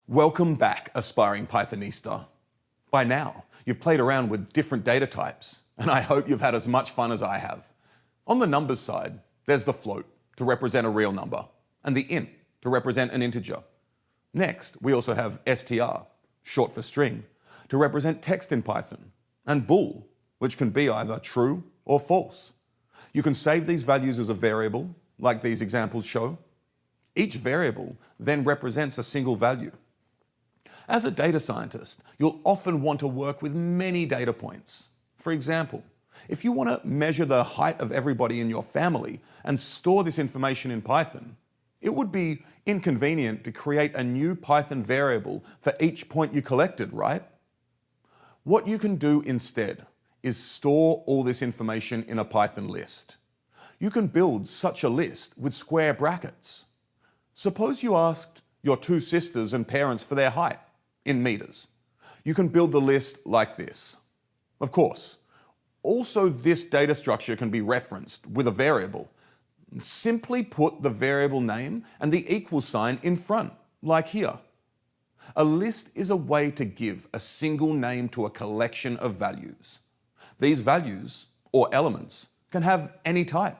Welcome back, aspiring Pythonista. By now, you've played around with different data types, and I hope you've had as much fun as I have. On the numbers side, there's the float, to represent a real number, and the int, to represent an integer. Next, we also have str, short for string, to represent text in Python, and bool, which can be either true or false. You can save these values as a variable, like these examples show. Each variable then represents a single value. As a data scientist, you'll often want to work with many data points. For example, if you want to measure the height of everybody in your family and store this information in Python, it would be inconvenient to create a new Python variable for each point you collected, right? What you can do instead is store all this information in a Python list. You can build such a list with square brackets. Suppose you asked your two sisters and parents for their height in meters. You can build the list like this. Of course, also this data structure can be referenced with a variable. Simply put the variable name and the equal sign in front, like here. A list is a way to give a single name to a collection of values. These values, or elements, can have any type.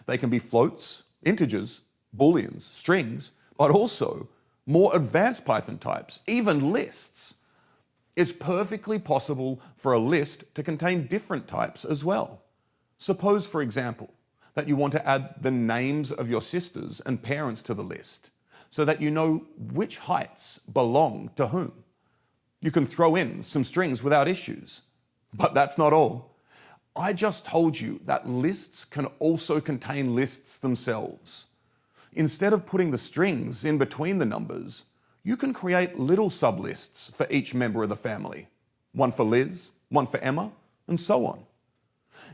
They can be floats, integers, booleans, strings, but also more advanced Python types, even lists. It's perfectly possible for a list to contain different types as well. Suppose, for example, that you want to add the names of your sisters and parents to the list so that you know which heights belong to whom. You can throw in some strings without issues. But that's not all. I just told you that lists can also contain lists themselves. Instead of putting the strings in between the numbers, you can create little sublists for each member of the family. One for Liz, one for Emma, and so on.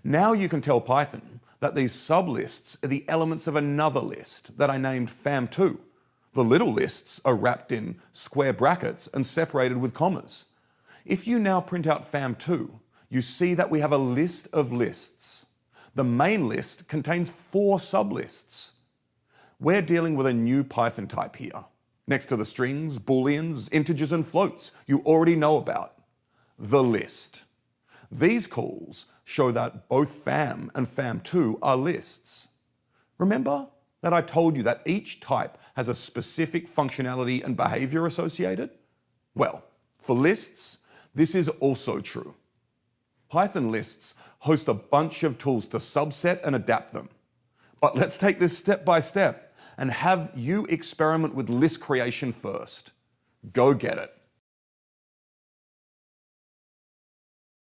Now you can tell Python that these sublists are the elements of another list that I named fam2. The little lists are wrapped in square brackets and separated with commas. If you now print out fam2, you see that we have a list of lists. The main list contains 4 sublists. We're dealing with a new Python type here, next to the strings, booleans, integers, and floats you already know about, the list. These calls show that both fam and fam2 are lists. Remember that I told you that each type has a specific functionality and behavior associated? Well, for lists, this is also true. Python lists host a bunch of tools to subset and adapt them. But let's take this step by step and have you experiment with list creation first. Go get it.